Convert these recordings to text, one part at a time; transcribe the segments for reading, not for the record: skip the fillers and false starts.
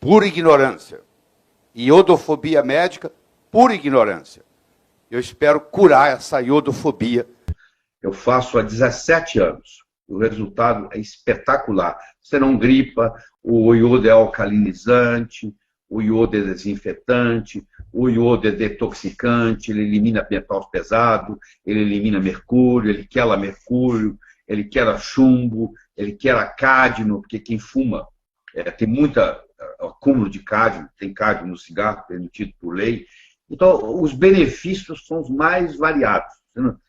pura ignorância. Iodofobia médica, pura ignorância. Eu espero curar essa iodofobia. Eu faço há 17 anos. O resultado é espetacular. Você não gripa, o iodo é alcalinizante, o iodo é desinfetante, o iodo é detoxicante, ele elimina metal pesado, ele elimina mercúrio, ele quela mercúrio, ele quela chumbo, ele quela cádmio, porque quem fuma tem muito acúmulo de cádmio, tem cádmio no cigarro, permitido por lei. Então, os benefícios são os mais variados.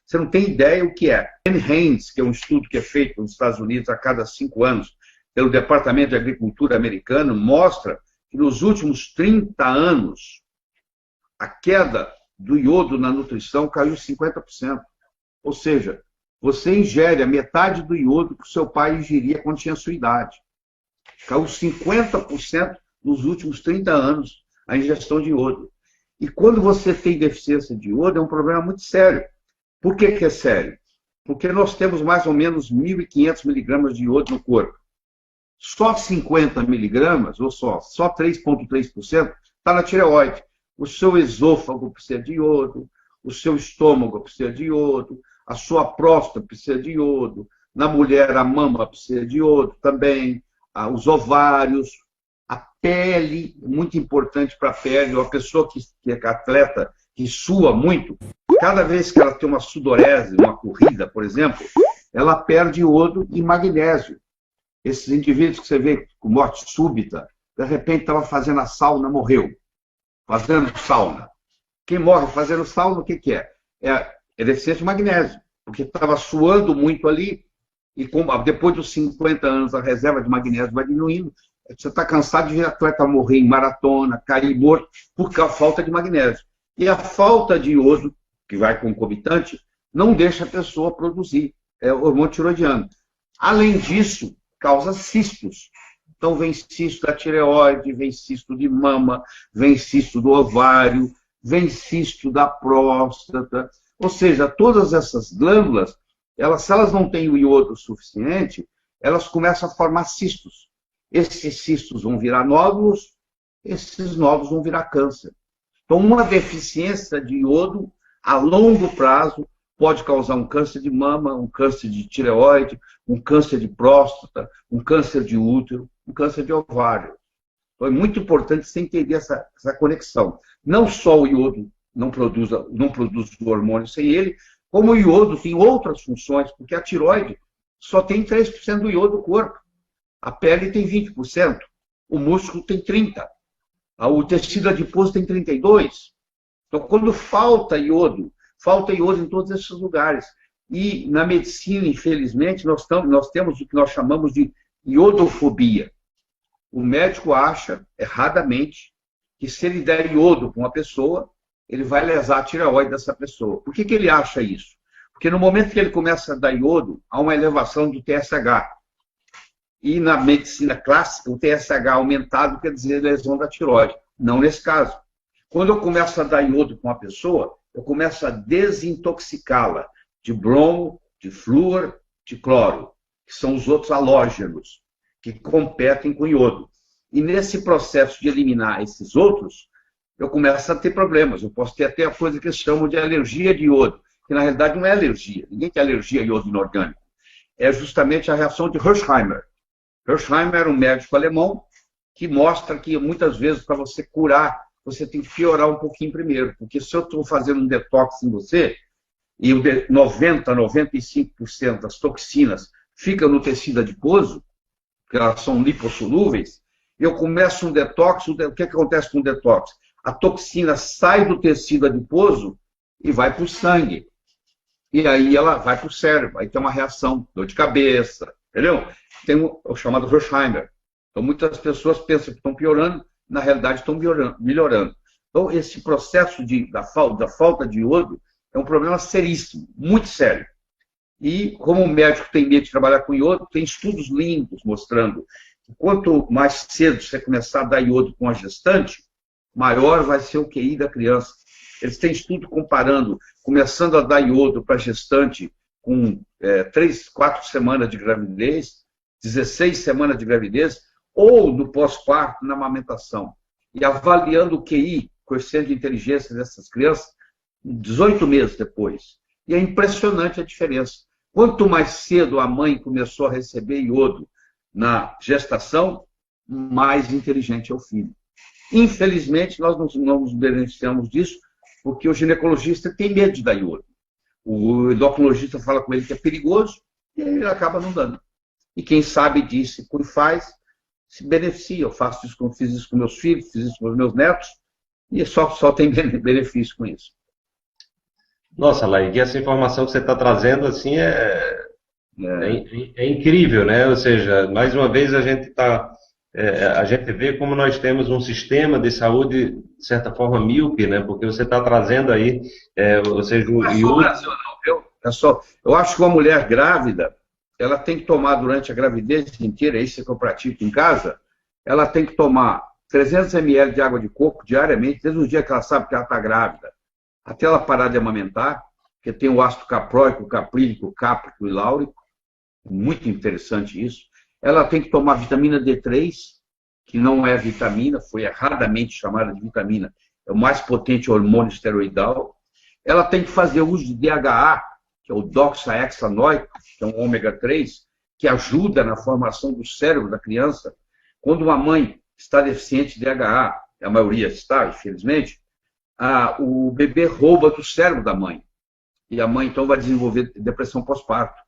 Você não tem ideia o que é. Haynes, que é um estudo que é feito nos Estados Unidos a cada 5 anos pelo Departamento de Agricultura americano, mostra que nos últimos 30 anos a queda do iodo na nutrição caiu 50%. Ou seja, você ingere a metade do iodo que o seu pai ingeria quando tinha a sua idade. Caiu 50% nos últimos 30 anos a ingestão de iodo. E quando você tem deficiência de iodo, é um problema muito sério. Por que é sério? Porque nós temos mais ou menos 1.500 miligramas de iodo no corpo. Só 50 miligramas, ou só 3,3% está na tireoide. O seu esôfago precisa de iodo, o seu estômago precisa de iodo, a sua próstata precisa de iodo, na mulher a mama precisa de iodo também, os ovários, a pele, muito importante para a pele, uma pessoa que é atleta, que sua muito, cada vez que ela tem uma sudorese, uma corrida, por exemplo, ela perde iodo e magnésio. Esses indivíduos que você vê com morte súbita, de repente estava fazendo a sauna, morreu. Fazendo sauna. Quem morre fazendo sauna, o que é? É deficiência de magnésio, porque estava suando muito ali, e depois dos 50 anos a reserva de magnésio vai diminuindo, você está cansado de ver atleta morrer em maratona, cair morto, por falta de magnésio. E a falta de iodo, que vai concomitante, não deixa a pessoa produzir hormônio tiroidiano. Além disso, causa cistos. Então, vem cisto da tireoide, vem cisto de mama, vem cisto do ovário, vem cisto da próstata. Ou seja, todas essas glândulas, se elas não têm o iodo suficiente, elas começam a formar cistos. Esses cistos vão virar nódulos, esses nódulos vão virar câncer. Então, uma deficiência de iodo, a longo prazo, pode causar um câncer de mama, um câncer de tireoide, um câncer de próstata, um câncer de útero, um câncer de ovário. Então, é muito importante você entender essa conexão. Não só o iodo não produz o hormônio sem ele, como o iodo tem outras funções, porque a tireoide só tem 3% do iodo do corpo. A pele tem 20%, o músculo tem 30%, o tecido adiposo tem 32%. Então, quando falta iodo em todos esses lugares. E na medicina, infelizmente, nós temos o que nós chamamos de iodofobia. O médico acha, erradamente, que se ele der iodo para uma pessoa, ele vai lesar a tireoide dessa pessoa. Por que ele acha isso? Porque no momento que ele começa a dar iodo, há uma elevação do TSH. E na medicina clássica, o TSH aumentado quer dizer lesão da tireoide. Não nesse caso. Quando eu começo a dar iodo para uma pessoa, eu começo a desintoxicá-la de bromo, de flúor, de cloro, que são os outros halógenos que competem com iodo. E nesse processo de eliminar esses outros, eu começo a ter problemas. Eu posso ter até a coisa que eles chamam de alergia de iodo, que na realidade não é alergia. Ninguém tem alergia a iodo inorgânico. É justamente a reação de Hersheimer. Hersheimer era um médico alemão que mostra que muitas vezes para você curar, você tem que piorar um pouquinho primeiro. Porque se eu estou fazendo um detox em você, e 95% das toxinas ficam no tecido adiposo, porque elas são lipossolúveis, eu começo um detox, o que acontece com o detox? A toxina sai do tecido adiposo e vai para o sangue. E aí ela vai para o cérebro, aí tem uma reação, dor de cabeça, entendeu? Tem o chamado Hersheimer. Então muitas pessoas pensam que estão piorando, na realidade estão melhorando. Então esse processo da falta de iodo é um problema seríssimo, muito sério. E como o médico tem medo de trabalhar com iodo, tem estudos lindos mostrando que quanto mais cedo você começar a dar iodo com a gestante, maior vai ser o QI da criança. Eles têm estudo comparando, começando a dar iodo para gestante com 3, 4 semanas de gravidez, 16 semanas de gravidez, ou no pós-parto, na amamentação, e avaliando o QI, coeficiente de inteligência dessas crianças, 18 meses depois. E é impressionante a diferença. Quanto mais cedo a mãe começou a receber iodo na gestação, mais inteligente é o filho. Infelizmente, nós não nos beneficiamos disso, porque o ginecologista tem medo de dar iodo. O endocrinologista fala com ele que é perigoso, e ele acaba não dando. E quem sabe disso e faz, se beneficia. Eu fiz isso com meus filhos, fiz isso com os meus netos, e só tem benefício com isso. Nossa, Laí, essa informação que você está trazendo assim é incrível, né? Ou seja, mais uma vez a gente vê como nós temos um sistema de saúde, de certa forma, míope, né? Porque você está trazendo aí, ou seja, não é só o Brasil, não, viu? Eu acho que uma mulher grávida, ela tem que tomar durante a gravidez inteira, isso que eu pratico em casa, ela tem que tomar 300 ml de água de coco diariamente, desde o dia que ela sabe que ela está grávida, até ela parar de amamentar, porque tem o ácido capróico, caprílico, cáprico e láurico, muito interessante isso. Ela tem que tomar vitamina D3, que não é vitamina, foi erradamente chamada de vitamina, é o mais potente hormônio esteroidal. Ela tem que fazer uso de DHA, que é o doxahexanoico, que é um ômega 3, que ajuda na formação do cérebro da criança. Quando uma mãe está deficiente de DHA, a maioria está, infelizmente, o bebê rouba do cérebro da mãe. E a mãe, então, vai desenvolver depressão pós-parto,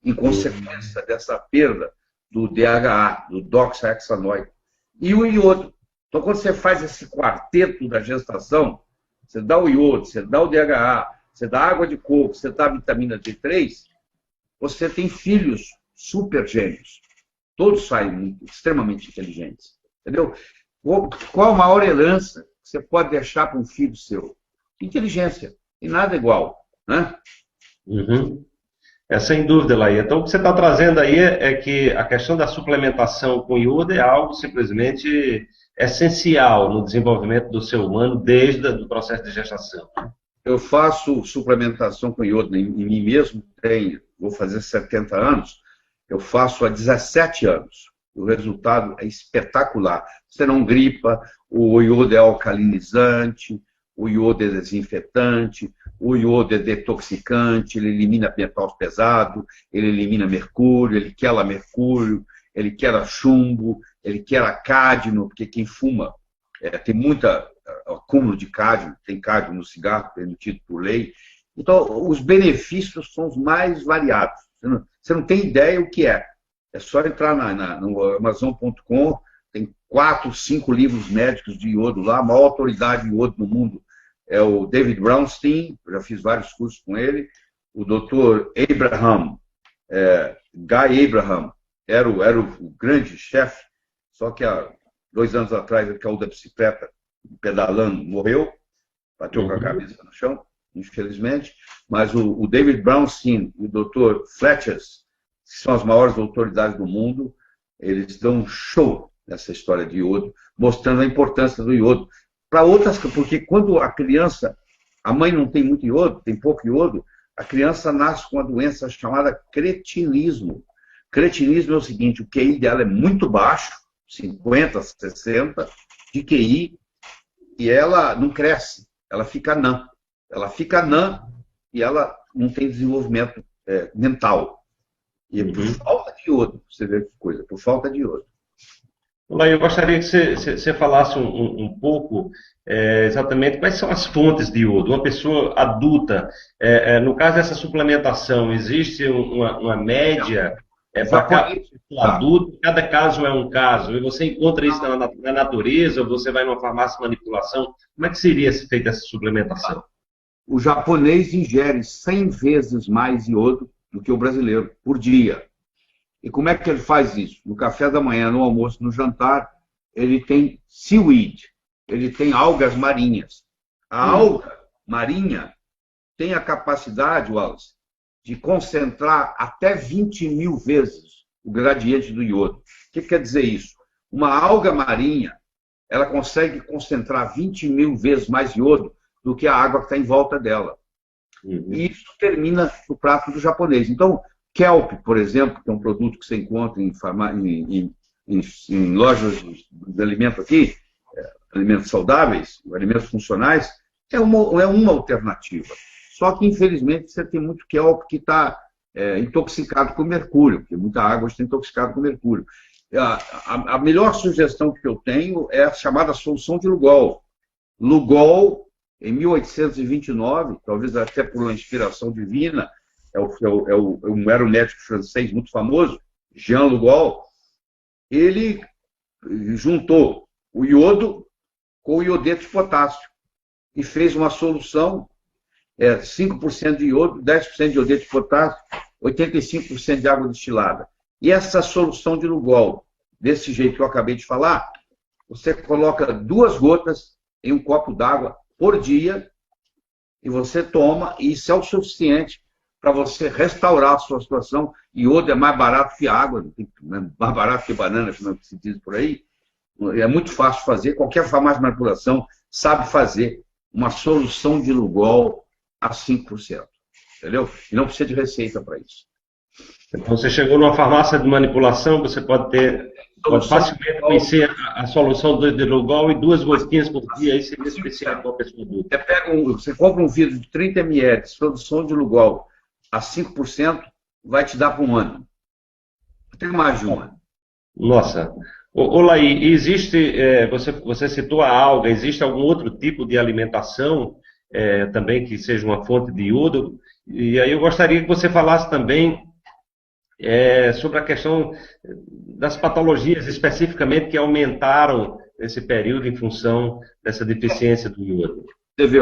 em consequência dessa perda do DHA, do doxahexanoico. E o iodo. Então, quando você faz esse quarteto da gestação, você dá o iodo, você dá o DHA, você dá água de coco, você dá a vitamina D3, você tem filhos super gênios. Todos saem extremamente inteligentes. Entendeu? Qual a maior herança que você pode deixar para um filho seu? Inteligência. E nada igual. Né? Uhum. Sem dúvida, Laí. Então, o que você está trazendo aí é que a questão da suplementação com iodo é algo simplesmente essencial no desenvolvimento do ser humano desde o processo de gestação. Eu faço suplementação com iodo em mim mesmo, vou fazer 70 anos, eu faço há 17 anos. O resultado é espetacular. Você não gripa, o iodo é alcalinizante, o iodo é desinfetante, o iodo é detoxicante, ele elimina metal pesado, ele elimina mercúrio, ele quela mercúrio, ele quela chumbo, ele quela cádmio, porque quem fuma tem muito acúmulo de cádmio, tem cádmio no cigarro, permitido por lei. Então, os benefícios são os mais variados. Você não tem ideia o que é. É só entrar no Amazon.com, tem 4, 5 livros médicos de iodo lá, a maior autoridade de iodo no mundo é o David Brownstein, eu já fiz vários cursos com ele, o Dr. Abraham, Guy Abraham, era o grande chefe, só que há 2 anos atrás ele caiu da bicicleta, pedalando, morreu, bateu com a cabeça no chão, infelizmente, mas o David Brownstein e o Dr. Fletcher, que são as maiores autoridades do mundo, eles dão um show nessa história de iodo, mostrando a importância do iodo. Para outras, porque quando a mãe não tem muito iodo, tem pouco iodo, a criança nasce com uma doença chamada cretinismo. Cretinismo é o seguinte, o QI dela é muito baixo, 50, 60 de QI, e ela não cresce, ela fica anã. Ela fica anã e ela não tem desenvolvimento mental. E é por falta de iodo, você vê que coisa, por falta de iodo. Eu gostaria que você falasse um pouco exatamente quais são as fontes de iodo. Uma pessoa adulta, no caso dessa suplementação, existe uma média para cada adulto? Cada caso é um caso. E você encontra isso na natureza ou você vai numa farmácia de manipulação? Como é que seria feita essa suplementação? O japonês ingere 100 vezes mais iodo do que o brasileiro, por dia. E como é que ele faz isso? No café da manhã, no almoço, no jantar, ele tem seaweed, ele tem algas marinhas. A alga marinha tem a capacidade, Wallace, de concentrar até 20 mil vezes o gradiente do iodo. O que quer dizer isso? Uma alga marinha, ela consegue concentrar 20 mil vezes mais iodo do que a água que está em volta dela. E isso termina no prato do japonês. Então, kelp, por exemplo, que é um produto que você encontra em em lojas de alimento aqui, alimentos saudáveis, alimentos funcionais, é uma alternativa. Só que, infelizmente, você tem muito kelp que está intoxicado com mercúrio, porque muita água está intoxicada com mercúrio. A melhor sugestão que eu tenho é a chamada solução de Lugol. Lugol, em 1829, talvez até por uma inspiração divina, era um médico francês muito famoso, Jean Lugol, ele juntou o iodo com o iodeto de potássio e fez uma solução, 5% de iodo, 10% de iodeto de potássio, 85% de água destilada. E essa solução de Lugol, desse jeito que eu acabei de falar, você coloca 2 gotas em um copo d'água por dia e você toma, e isso é o suficiente para você restaurar a sua situação. Iodo é mais barato que água, mais barato que banana, como se diz por aí. É muito fácil fazer, qualquer farmácia de manipulação sabe fazer uma solução de Lugol a 5%. Entendeu? E não precisa de receita para isso. Então, você chegou numa farmácia de manipulação, você pode facilmente conhecer a solução de Lugol e 2 gotinhas por dia, aí seria especial para a pessoa adulta. Você compra um vidro de 30 ml, solução de Lugol a 5%, vai te dar para um ano. Tem mais de um ano. Nossa. Ô Laí, existe, você citou a alga, existe algum outro tipo de alimentação também que seja uma fonte de iodo? E aí eu gostaria que você falasse também sobre a questão das patologias especificamente que aumentaram nesse período em função dessa deficiência do iodo. Você vê,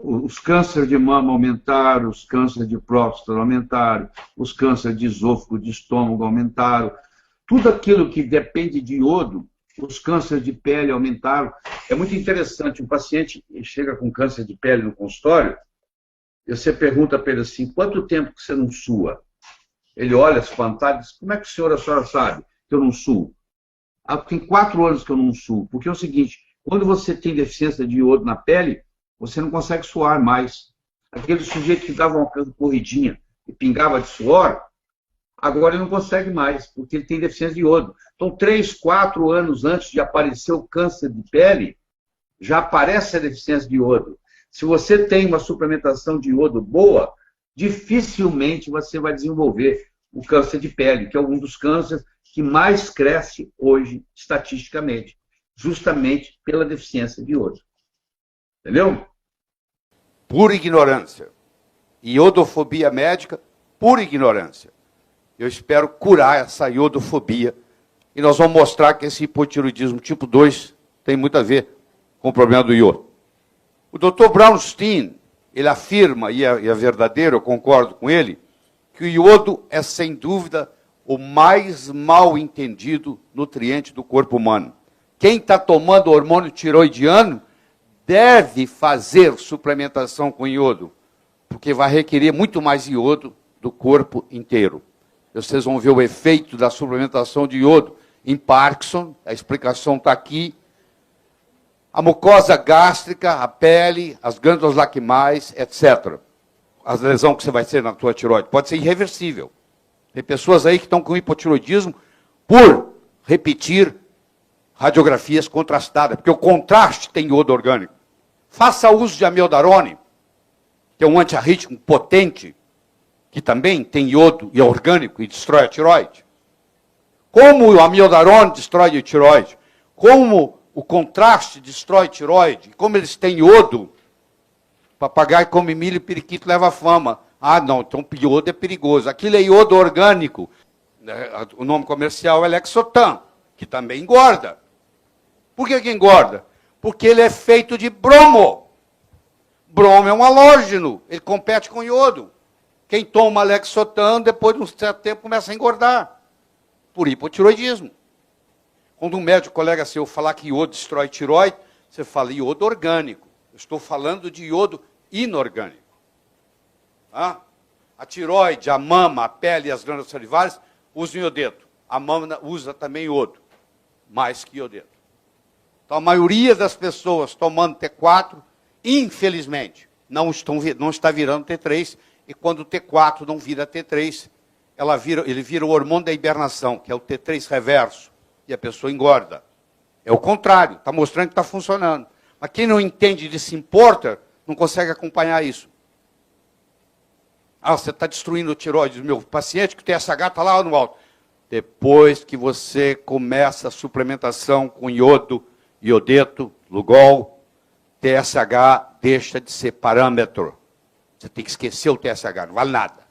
os cânceres de mama aumentaram, os cânceres de próstata aumentaram, os cânceres de esôfago, de estômago aumentaram. Tudo aquilo que depende de iodo, os cânceres de pele aumentaram. É muito interessante, um paciente chega com câncer de pele no consultório, e você pergunta para ele assim, quanto tempo que você não sua? Ele olha espantado e diz, como é que a senhora sabe que eu não suo? Tem 4 anos que eu não suo, porque é o seguinte, quando você tem deficiência de iodo na pele, você não consegue suar mais. Aquele sujeito que dava uma corridinha e pingava de suor, agora ele não consegue mais, porque ele tem deficiência de iodo. Então, 3, 4 anos antes de aparecer o câncer de pele, já aparece a deficiência de iodo. Se você tem uma suplementação de iodo boa, dificilmente você vai desenvolver o câncer de pele, que é um dos cânceres que mais cresce hoje, estatisticamente, justamente pela deficiência de iodo. Entendeu? Por ignorância. Iodofobia médica, por ignorância. Eu espero curar essa iodofobia e nós vamos mostrar que esse hipotiroidismo tipo 2 tem muito a ver com o problema do iodo. O Dr. Brownstein, ele afirma, e é verdadeiro, eu concordo com ele, que o iodo é, sem dúvida, o mais mal entendido nutriente do corpo humano. Quem está tomando hormônio tiroidiano deve fazer suplementação com iodo, porque vai requerer muito mais iodo do corpo inteiro. Vocês vão ver o efeito da suplementação de iodo em Parkinson, a explicação está aqui. A mucosa gástrica, a pele, as glândulas lacrimais, etc. A lesão que você vai ter na tua tiroide pode ser irreversível. Tem pessoas aí que estão com hipotiroidismo por repetir radiografias contrastadas, porque o contraste tem iodo orgânico. Faça uso de amiodarone, que é um antiarrítmico potente, que também tem iodo e é orgânico e destrói a tiroide. Como o amiodarone destrói a tiroide, como o contraste destrói a tiroide, como eles têm iodo, papagaio come milho e periquito leva fama. Ah, não, então iodo é perigoso. Aquilo é iodo orgânico. O nome comercial é Lexotan, que também engorda. Por que engorda? Porque ele é feito de bromo. Bromo é um halógeno, ele compete com iodo. Quem toma Lexotan, depois de um certo tempo, começa a engordar, por hipotiroidismo. Quando um médico colega seu falar que iodo destrói tiroide, você fala iodo orgânico. Eu estou falando de iodo inorgânico. A tiroide, a mama, a pele e as glândulas salivares usam iodeto. A mama usa também iodo, mais que iodeto. Então, a maioria das pessoas tomando T4, infelizmente, não está virando T3, e quando o T4 não vira T3, ele vira o hormônio da hibernação, que é o T3 reverso. e a pessoa engorda. É o contrário, está mostrando que está funcionando. Mas quem não entende de se importa, não consegue acompanhar isso. Ah, você está destruindo o tireoide do meu paciente, que o TSH está lá no alto. Depois que você começa a suplementação com iodo, iodeto, Lugol, TSH deixa de ser parâmetro. Você tem que esquecer o TSH, não vale nada.